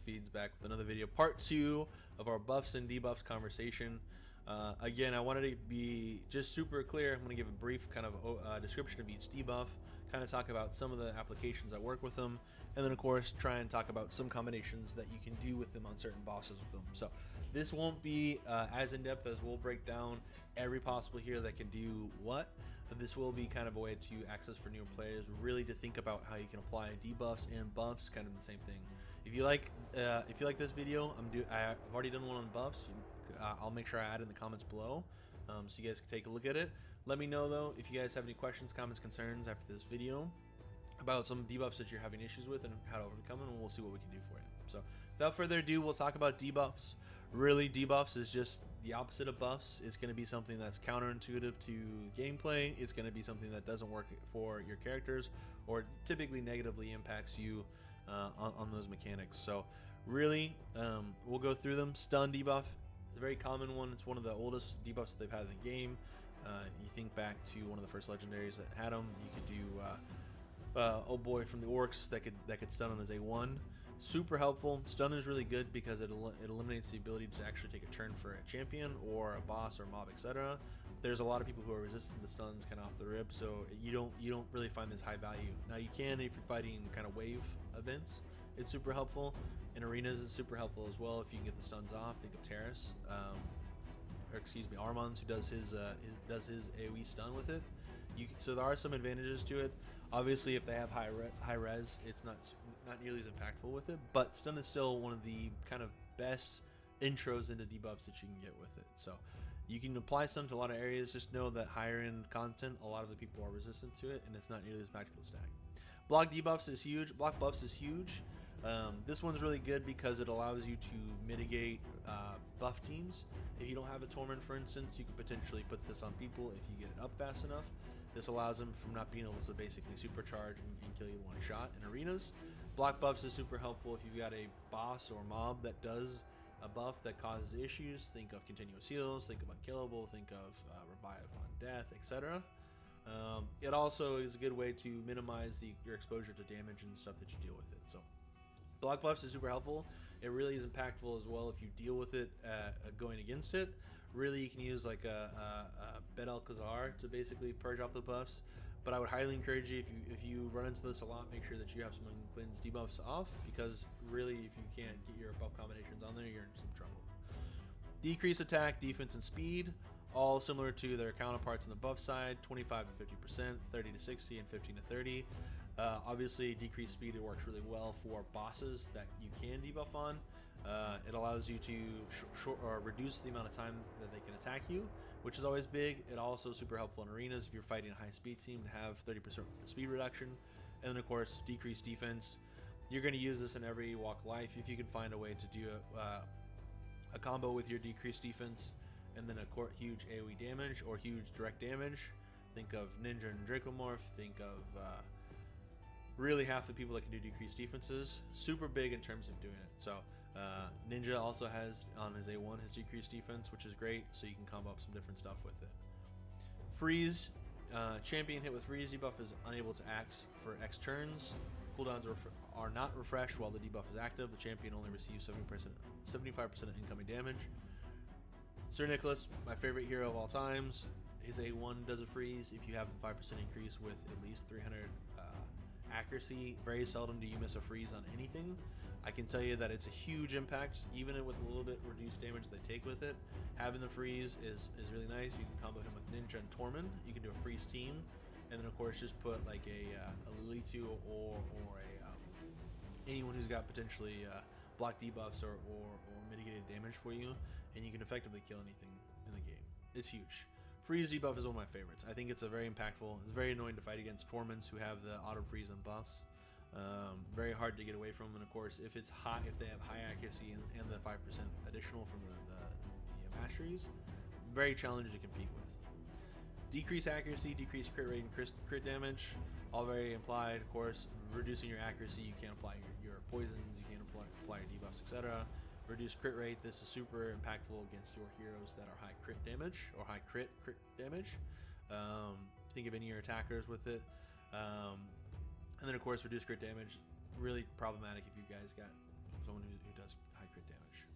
Feeds back with another video, part 2 of our buffs and debuffs conversation. Again, I wanted to be just super clear. I'm going to give a brief kind of description of each debuff, kind of talk about some of the applications that work with them, and then of course try and talk about some combinations that you can do with them on certain bosses with them. So this won't be as in-depth as we'll break down every possible hero that can do what, but this will be kind of a way to access for new players, really to think about how you can apply debuffs and buffs, kind of the same thing. If you like this video, I've already done one on buffs. I'll make sure I add in the comments below, so you guys can take a look at it. Let me know though if you guys have any questions, comments, concerns after this video about some debuffs that you're having issues with and how to overcome them, and we'll see what we can do for you. So without further ado, we'll talk about debuffs. Really, debuffs is just the opposite of buffs. It's going to be something that's counterintuitive to gameplay. It's going to be something that doesn't work for your characters or typically negatively impacts you on those mechanics. So really, we'll go through them. Stun debuff, it's a very common one. It's one of the oldest debuffs that they've had in the game. You think back to one of the first legendaries that had them. You could do oh boy, from the orcs that could stun on his A1. Super helpful. Stun is really good because it eliminates the ability to actually take a turn for a champion or a boss or mob, etc. There's a lot of people who are resistant to stuns kind of off the rip, so you don't really find this high value. Now you can if you're fighting kind of wave events. It's super helpful. In arenas, it's super helpful as well if you can get the stuns off. Think of Terrace, or excuse me, Armons, who does his AoE stun with it. So there are some advantages to it. Obviously, if they have high res, it's not nearly as impactful with it. But stun is still one of the kind of best intros into debuffs that you can get with it. So you can apply stun to a lot of areas. Just know that higher end content, a lot of the people are resistant to it, and it's not nearly as magical to stack. Block debuffs is huge. Block buffs is huge. This one's really good because it allows you to mitigate buff teams. If you don't have a Torment, for instance, you could potentially put this on people if you get it up fast enough. This allows them from not being able to basically supercharge and kill you in one shot in arenas. Block buffs is super helpful if you've got a boss or mob that does a buff that causes issues. Think of continuous heals, think of unkillable, think of revive on death, etc. It also is a good way to minimize your exposure to damage and stuff that you deal with it. So block buffs is super helpful. It really is impactful as well if you deal with it going against it. Really, you can use like a Bet Alcazar to basically purge off the buffs. But I would highly encourage you, if you run into this a lot, make sure that you have someone who cleans debuffs off, because really, if you can't get your buff combinations on there, you're in some trouble. Decrease attack, defense, and speed, all similar to their counterparts on the buff side, 25 to 50%, 30 to 60, and 15 to 30. Obviously, decreased speed, it works really well for bosses that you can debuff on. It allows you to reduce the amount of time that they can attack you, which is always big. It also super helpful in arenas if you're fighting a high speed team to have 30% speed reduction. And then of course, decreased defense. You're going to use this in every walk of life if you can find a way to do a combo with your decreased defense and then a huge AoE damage or huge direct damage. Think of Ninja and Dracomorph. Think of really half the people that can do decreased defenses. Super big in terms of doing it. So Ninja also has on his A1 his decreased defense, which is great, so you can combo up some different stuff with it. Freeze. Champion hit with freeze debuff is unable to act for X turns. Cooldowns are not refreshed while the debuff is active. The champion only receives 75% of incoming damage. Sir Nicholas, my favorite hero of all times. His A1 does a freeze if you have the 5% increase with at least 300 accuracy. Very seldom do you miss a freeze on anything. I can tell you that it's a huge impact, even with a little bbit reduced damage they take with it. Having the freeze is really nice. You can combo him with Ninja and Tormund. You can do a freeze team, and then of course just put like a Lilitu or anyone who's got potentially block debuffs or mitigated damage for you, and you can effectively kill anything in the game. It's huge. Freeze debuff is one of my favorites. I think it's very impactful. It's very annoying to fight against Torments who have the auto freeze and buffs. Very hard to get away from, and of course, if they have high accuracy and the 5% additional from the masteries, very challenging to compete with. Decrease accuracy, decrease crit rate, and crit damage, all very implied. Of course, reducing your accuracy, you can't apply your poisons, you can't apply your debuffs, etc. Reduce crit rate. This is super impactful against your heroes that are high crit damage or high crit damage. Think of any of your attackers with it. And then of course reduce crit damage. Really problematic if you guys got someone who does high crit damage.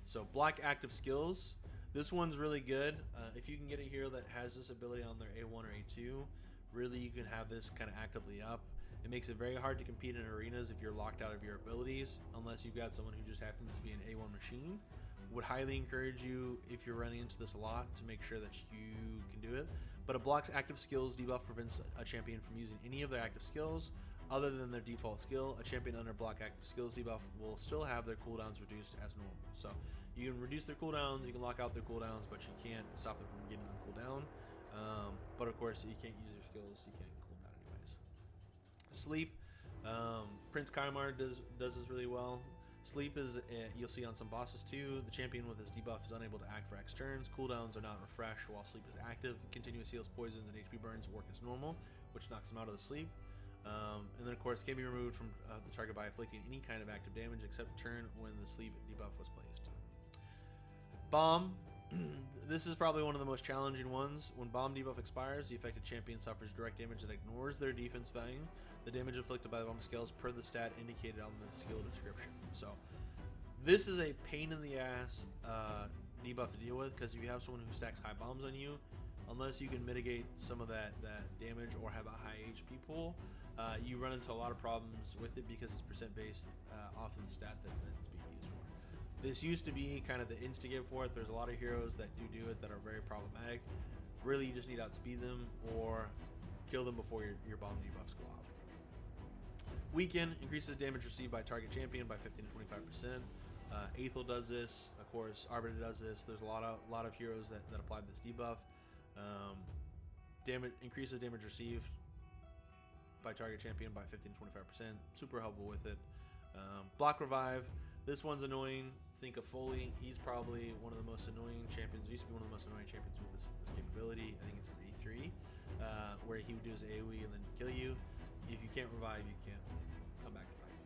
So block active skills. This one's really good. If you can get a hero that has this ability on their A1 or A2, really you can have this kind of actively up. It makes it very hard to compete in arenas if you're locked out of your abilities, unless you've got someone who just happens to be an A1 machine. Would highly encourage you, if you're running into this a lot, to make sure that you can do it. But a block's active skills debuff prevents a champion from using any of their active skills other than their default skill. A champion under block active skills debuff will still have their cooldowns reduced as normal. So you can reduce their cooldowns, you can lock out their cooldowns, but you can't stop them from getting them cooldown. But of course, you can't use their skills, you can't cool down anyways. Sleep. Prince Kaimar does this really well. Sleep is, you'll see on some bosses too, the champion with his debuff is unable to act for X turns. Cooldowns are not refreshed while sleep is active. Continuous heals, poisons, and HP burns work as normal, which knocks him out of the sleep. And then of course can be removed from the target by inflicting any kind of active damage except turn when the sleep debuff was placed. Bomb. This is probably one of the most challenging ones. When bomb debuff expires, the affected champion suffers direct damage that ignores their defense value. The damage inflicted by the bomb scales per the stat indicated on the skill description. So this is a pain in the ass debuff to deal with, because if you have someone who stacks high bombs on you, unless you can mitigate some of that damage or have a high HP pool, you run into a lot of problems with it because it's percent based off of the stat that it's being used for. This used to be kind of the instigate for it. There's a lot of heroes that do it that are very problematic. Really, you just need to outspeed them or kill them before your bomb debuffs go off. Weaken increases damage received by target champion by 15 to 25%. Aethel does this. Of course, Arbiter does this. There's a lot of heroes that apply this debuff. Increases damage received by target champion by 15 to 25%. Super helpful with it. Block revive. This one's annoying. Think of Foley. He's probably one of the most annoying champions. Used to be one of the most annoying champions with this capability. I think it's his A3, where he would do his AoE and then kill you. If you can't revive, you can't come back to life.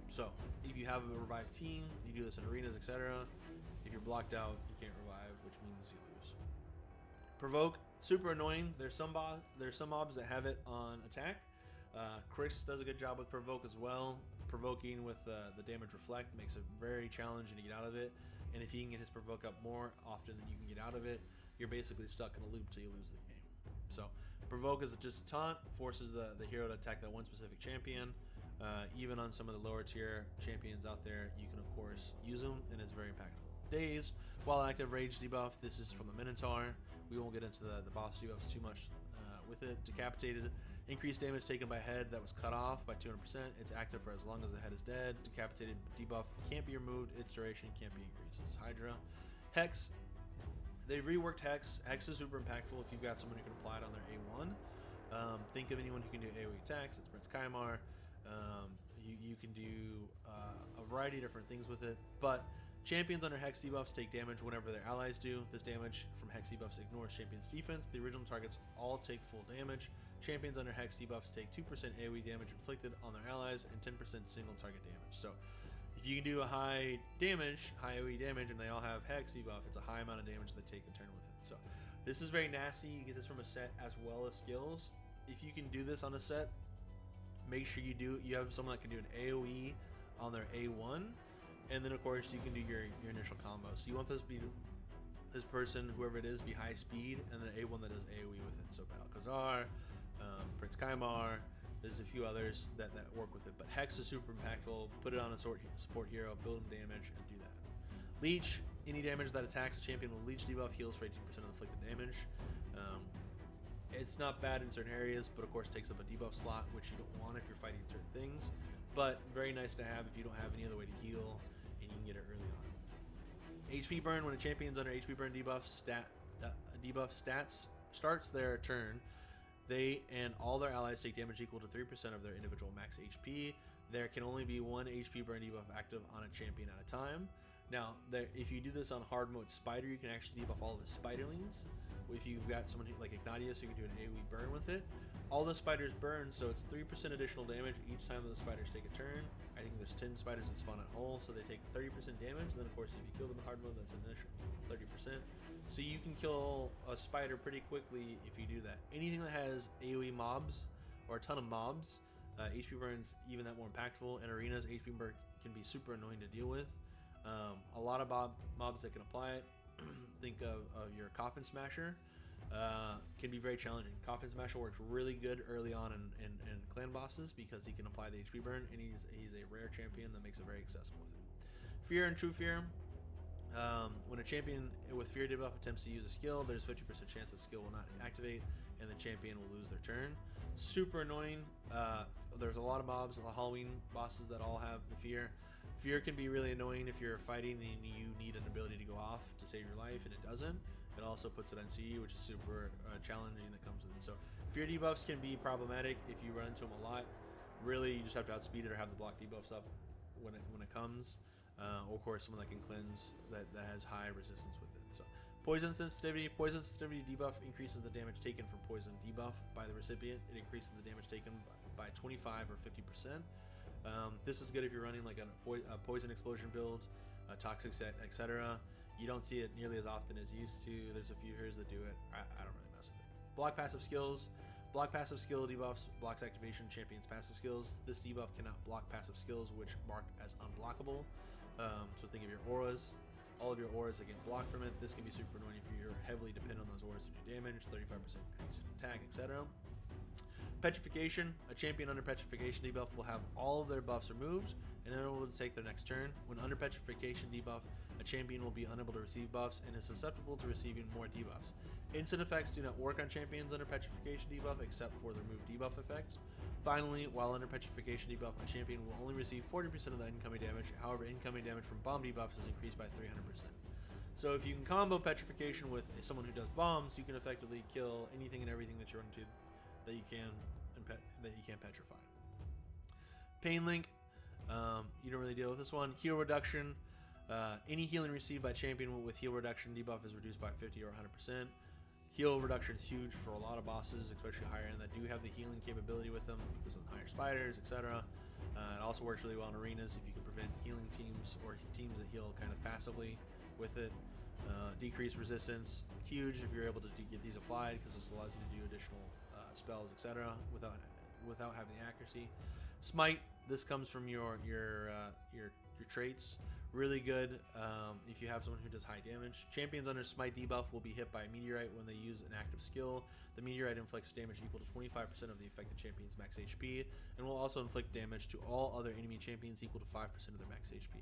So if you have a revive team, you do this in arenas, etc. If you're blocked out, you can't revive, which means you lose. Provoke. Super annoying. There's some mobs that have it on attack. Chris does a good job with provoke as well. Provoking with the damage reflect makes it very challenging to get out of it, and if you can get his provoke up more often than you can get out of it, you're basically stuck in a loop till you lose the game. So provoke is just a taunt, forces the hero to attack that one specific champion. Even on some of the lower tier champions out there, you can of course use them, and it's very impactful. Dazed. While active, rage debuff. This is from the Minotaur. We won't get into the boss debuffs too much with it. Decapitated. Increased damage taken by head that was cut off by 200%. It's active for as long as the head is dead. Decapitated debuff can't be removed. Its duration can't be increased. Hydra. Hex. They've reworked Hex. Hex is super impactful if you've got someone who can apply it on their A1. Think of anyone who can do AoE attacks. It's Prince Kaimar. You can do a variety of different things with it, but champions under Hex debuffs take damage whenever their allies do. This damage from Hex debuffs ignores champions' defense. The original targets all take full damage. Champions under Hex debuffs take 2% AoE damage inflicted on their allies and 10% single target damage. So if you can do a high AoE damage, and they all have Hex debuff, it's a high amount of damage they take in turn with it. So this is very nasty. You get this from a set as well as skills. If you can do this on a set, make sure you have someone that can do an AoE on their A1, and then of course you can do your initial combo. So you want this person, whoever it is, be high speed, and then A1 that does AoE with it. So Balcazar, Prince Kaimar, there's a few others that work with it, but Hex is super impactful. Put it on a support hero, build him damage, and do that. Leech. Any damage that attacks a champion with Leech debuff heals for 18% of inflicted damage. It's not bad in certain areas, but of course takes up a debuff slot, which you don't want if you're fighting certain things, but very nice to have if you don't have any other way to heal, and you can get it early on. HP burn. When a champion's under HP burn debuff stats starts their turn, they and all their allies take damage equal to 3% of their individual max HP. There can only be one HP burn debuff active on a champion at a time. Now, if you do this on hard mode Spider, you can actually debuff all of the Spiderlings. If you've got someone like Ignatius, you can do an AoE burn with it. All the spiders burn, so it's 3% additional damage each time that the spiders take a turn. I think there's 10 spiders that spawn at hole, so they take 30% damage. Then, of course, if you kill them in hard mode, that's an additional 30%. So you can kill a spider pretty quickly if you do that. Anything that has AoE mobs or a ton of mobs, HP burn's even that more impactful. In arenas, HP can be super annoying to deal with. A lot of mobs that can apply it. Think of your Coffin Smasher. Can be very challenging. Coffin Smasher works really good early on in clan bosses because he can apply the HP burn, and he's a rare champion that makes it very accessible with him. Fear and True Fear. When a champion with Fear debuff attempts to use a skill, there's 50% chance the skill will not activate, and the champion will lose their turn. Super annoying. There's a lot of mobs, a lot of Halloween bosses that all have the Fear. Fear can be really annoying if you're fighting and you need an ability to go off to save your life, and it doesn't. It also puts it on CE, which is super challenging that comes with it. So Fear debuffs can be problematic if you run into them a lot. Really, you just have to outspeed it or have the block debuffs up when it comes. Or of course, someone that can cleanse that has high resistance with it. So poison sensitivity debuff increases the damage taken from poison debuff by the recipient. It increases the damage taken by 25 or 50%. This is good if you're running like a poison explosion build, toxic set, etc. You don't see it nearly as often as you used to. There's a few heroes that do it. I don't really mess with it. Block passive skills. Block passive skill debuffs blocks activation champions passive skills. This debuff cannot block passive skills which marked as unblockable. So think of your auras. All of your auras that get blocked from it. This can be super annoying if you're heavily dependent on those auras to do damage, 35% increase in attack, etc. Petrification. A champion under petrification debuff will have all of their buffs removed and unable to take their next turn. When under petrification debuff, a champion will be unable to receive buffs and is susceptible to receiving more debuffs. Instant effects do not work on champions under petrification debuff except for the remove debuff effect. Finally, while under petrification debuff, a champion will only receive 40% of the incoming damage. However, incoming damage from bomb debuffs is increased by 300%. So if you can combo petrification with someone who does bombs, you can effectively kill anything and everything that you run into that you can petrify. Pain Link. You don't really deal with this one. Heal reduction. Any healing received by champion with heal reduction debuff is reduced by 50 or 100%. Heal reduction is huge for a lot of bosses, especially higher end that do have the healing capability with them. This is higher spiders, etc. It also works really well in arenas if you can prevent healing teams or teams that heal kind of passively with it. Decrease resistance, huge if you're able to get these applied because this allows you to do additional spells, etc. without having the accuracy. Smite. This comes from your traits. Really good if you have someone who does high damage. Champions under Smite debuff will be hit by a meteorite when they use an active skill. The meteorite inflicts damage equal to 25% of the affected champion's max HP and will also inflict damage to all other enemy champions equal to 5% of their max HP.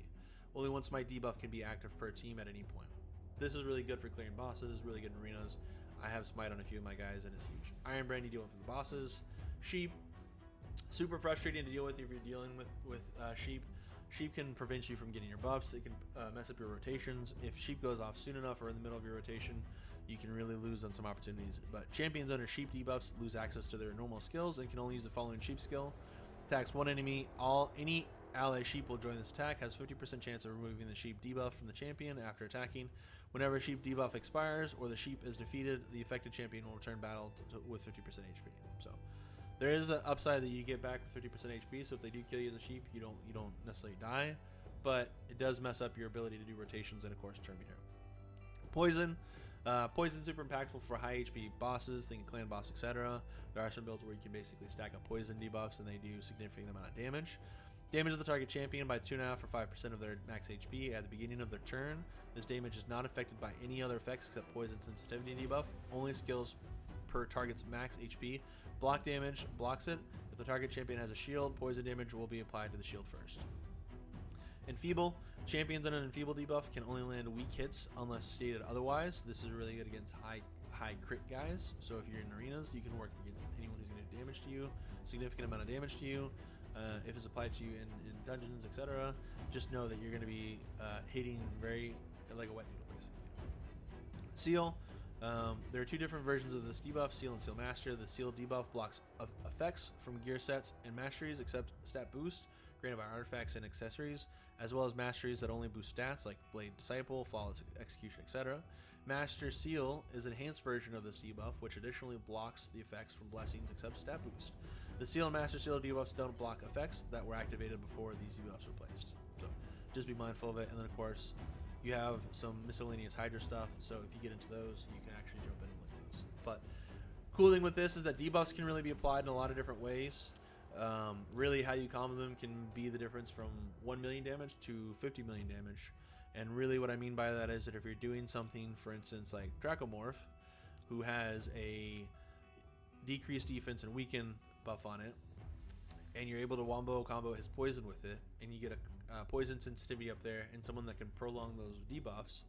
Only one Smite debuff can be active per team at any point. This is really good for clearing bosses, really good in arenas. I have Smite on a few of my guys and it's huge. Iron Brand you deal with the bosses. Sheep. Super frustrating to deal with if you're dealing with Sheep. Sheep can prevent you from getting your buffs. It can mess up your rotations. If Sheep goes off soon enough or in the middle of your rotation, you can really lose on some opportunities. But champions under Sheep debuffs lose access to their normal skills and can only use the following Sheep skill. Attacks one enemy. Any ally Sheep will join this attack. Has 50% chance of removing the Sheep debuff from the champion after attacking. Whenever Sheep debuff expires or the Sheep is defeated, the affected champion will return battle with 50% HP. So there is an upside that you get back with 50% HP, so if they do kill you as a Sheep, you don't necessarily die, but it does mess up your ability to do rotations and of course turn meter. Poison. Poison super impactful for high HP bosses, think clan boss, etc. There are some builds where you can basically stack up poison debuffs and they do significant amount of damage. Damage of the target champion by 2.5 or 5% of their max HP at the beginning of their turn. This damage is not affected by any other effects except poison sensitivity debuff. Only skills per target's max HP. Block damage blocks it. If the target champion has a shield, poison damage will be applied to the shield first. Enfeeble. Champions on an Enfeeble debuff can only land weak hits unless stated otherwise. This is really good against high crit guys. So if you're in arenas, you can work against anyone who's going to do damage to you, significant amount of damage to you. If it's applied to you in dungeons, etc., just know that you're going to be hitting very like a wet noodle, basically. Seal. There are two different versions of this debuff, Seal and Seal Master. The Seal debuff blocks effects from gear sets and masteries except stat boost granted by artifacts and accessories, as well as masteries that only boost stats like Blade Disciple, Flawless Execution, etc. Master Seal is an enhanced version of this debuff, which additionally blocks the effects from blessings except stat boost. The Seal and Master Seal debuffs don't block effects that were activated before these debuffs were placed. So just be mindful of it, and then of course you have some miscellaneous Hydra stuff, so if you get into those, you can actually jump in and look at those. But cool thing with this is that debuffs can really be applied in a lot of different ways. Really, how you combo them can be the difference from 1 million damage to 50 million damage. And really, what I mean by that is that if you're doing something, for instance, like Dracomorph, who has a decreased defense and weaken buff on it, and you're able to wombo combo his poison with it, and you get a poison sensitivity up there, and someone that can prolong those debuffs,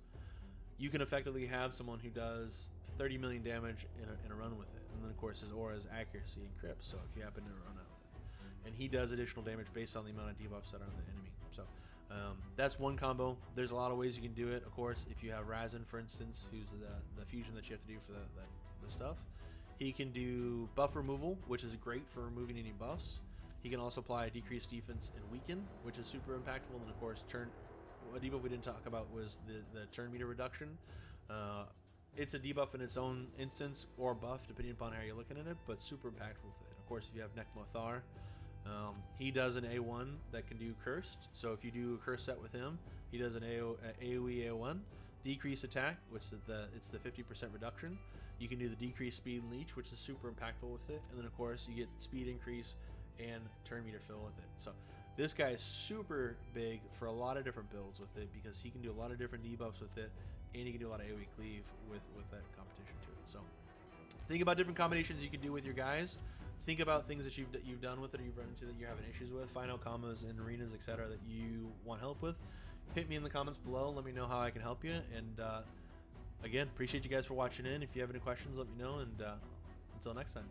you can effectively have someone who does 30 million damage in a run with it. And then, of course, his aura is accuracy and crypt, so if you happen to run out with it. And he does additional damage based on the amount of debuffs that are on the enemy. So that's one combo. There's a lot of ways you can do it. Of course, if you have Razin, for instance, who's the fusion that you have to do for the stuff, he can do buff removal, which is great for removing any buffs. He can also apply decreased defense and weaken, which is super impactful. And then, of course, a debuff we didn't talk about was the turn meter reduction. It's a debuff in its own instance, or buff, depending upon how you're looking at it, but super impactful with it. Of course, if you have Nekmothar, he does an A1 that can do Cursed. So if you do a Curse set with him, he does an AoE A1. Decrease attack, which is it's the 50% reduction. You can do the decreased speed and leech, which is super impactful with it. And then, of course, you get speed increase and turn meter fill with it. So this guy is super big for a lot of different builds with it, because he can do a lot of different debuffs with it, and he can do a lot of AoE cleave with that competition to it. So think about different combinations you can do with your guys. Think about things that you've done with it, or you've run into that you're having issues with. Find out combos and arenas, etc., that you want help with. Hit me in the comments below. Let me know how I can help you. And again, appreciate you guys for watching in. If you have any questions, let me know. And until next time.